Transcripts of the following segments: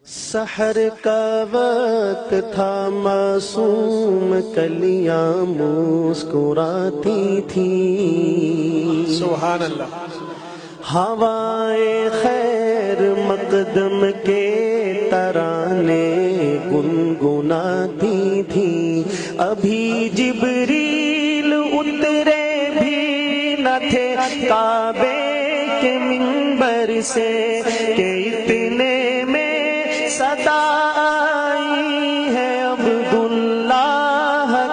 سحر کا وقت تھا، معصوم کلیاں مسکراتی تھیں، سبحان اللہ۔ ہوائے خیر مقدم کے ترانے گنگناتی تھیں، ابھی جبریل اترے بھی نہ تھے کعبے کے منبر سے کہ اتنے میں صدا آئی ہے عبداللہ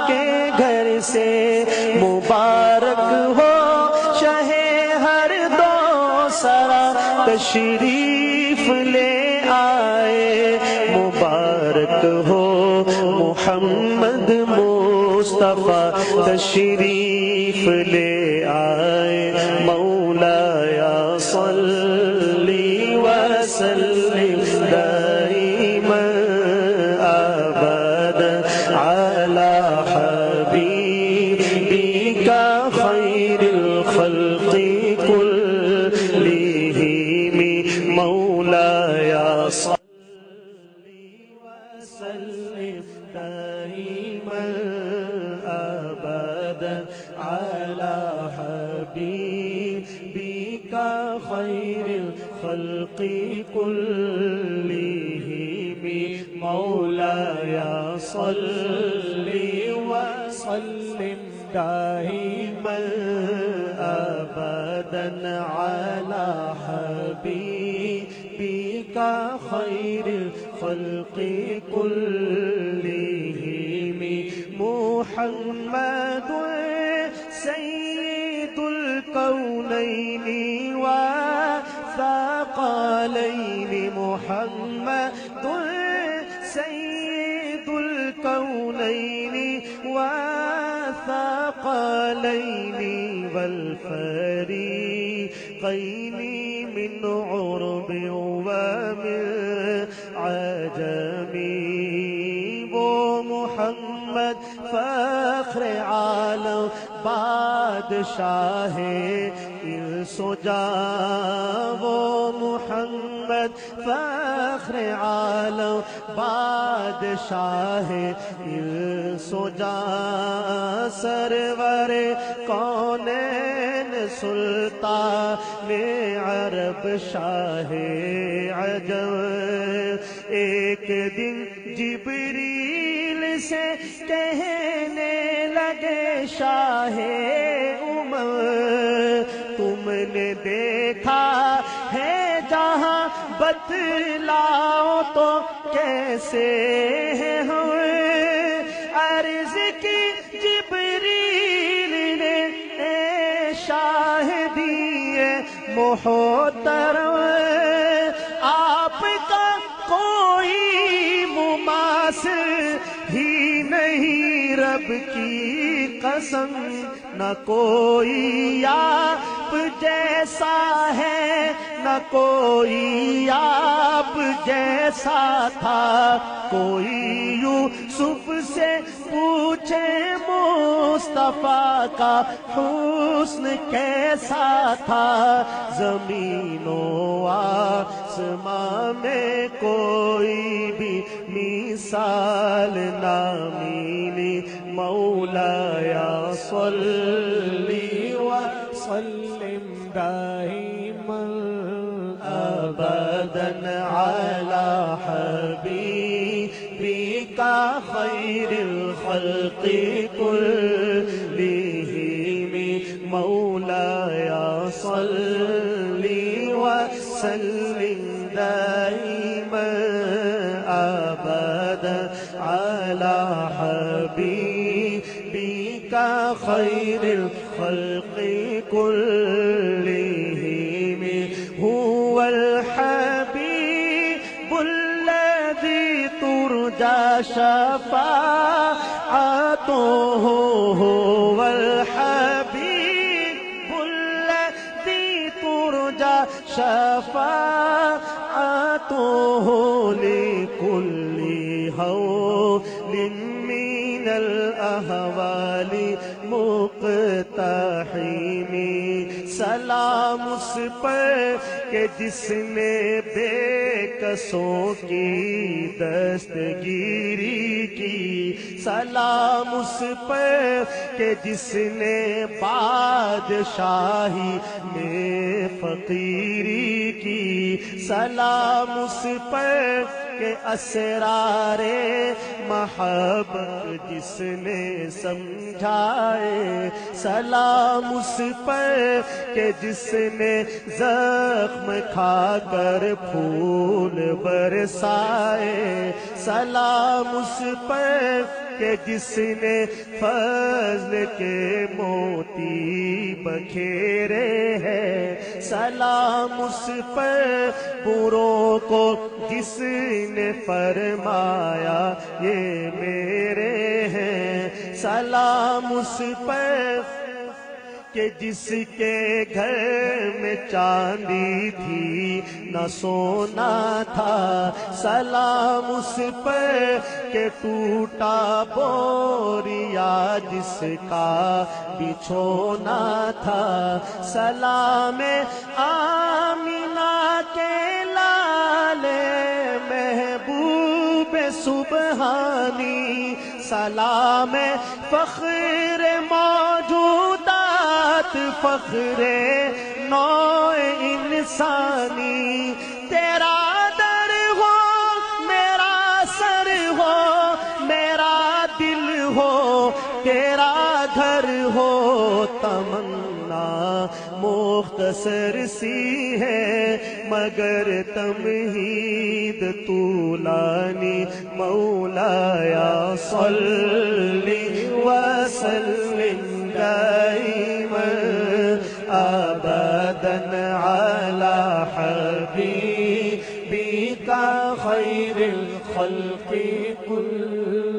کے گھر سے، مبارک ہو شہ ہر دو سرا تشریف لے آئے، مبارک ہو محمد مصطفیٰ تشریف لے آئے، مولایا صلی وسلم دائما ابدا علی حبیبک خیر الخلق کلہم، مولایا صلی وسلم دائما ابدا علی حبیبک خیر الخلق کلہم، مولایا صلی وسلم دائما ابدا علی حبیبک خیر الخلق کلہم، محمد سید الکونین والثقلین، محمد سید الکونین والثقلین والفریقین، من عرب ومن عجم، وہ محمد فخر عالم بادشاہ انس و جاں، وہ محمد فخر عالم بادشاہ انس و جاں، سرور کونین سلطان عرب شاہ عجم، ایک دن جبریل سے کہنے لگے شاہ امم، تم نے دیکھا ہے جہاں بتلاؤ تو کیسے ہم، عرض کی جبریل نے اے شاہ دیے محترم، آپ کا کوئی مماثل ہی نہیں، رب کی قسم نہ کوئی آپ جیسا ہے، نہ کوئی آپ جیسا تھا، کوئی یوسف سے پوچھے مصطفیٰ کا حسن کیسا تھا، زمین و آسمان میں کوئی بھی مثال نہ ملی، مولایا صلی وسلم دائما ابدا علی حبیبک خیر الخلق کلہم، مولایا صلی وسلم دائما ابدا علی حبیبک خیر الخلق کلہم، هو الحبیب الذی ترجى شفاعته، هو الحبیب الذی ترجى شفاعته، لكل هول من الأهوال مقتحم، سلام اس پر کہ جس نے بے کسوں کی دستگیری کی، سلام اس پر کہ جس نے بادشاہی میں فقیری کی، سلام اس پر کہ اسرار محبت جس نے سمجھائے، سلام اس پر کہ جس نے زخم کھا کر پھول برسائے، سلام اس پر کہ جس نے فضل کے موتی بکھیرے ہیں، سلام اس پر بروں کو جس نے فرمایا یہ میرے ہیں، سلام اس پر کہ جس کے گھر میں چاندی تھی نہ سونا تھا، سلام اس پر کہ ٹوٹا بوریا جس کا بچھونا تھا، سلام آمینہ کے لالے محبوب سبحانی، سلام فخر موجودات فخر نوع انسانی، تیرا در ہو میرا سر ہو میرا دل ہو تیرا گھر ہو، تمنا مختصر سی ہے مگر تمہید طولانی، مولایا صلی وسلم دائما ابدا علی حبیبک خیر الخلق کل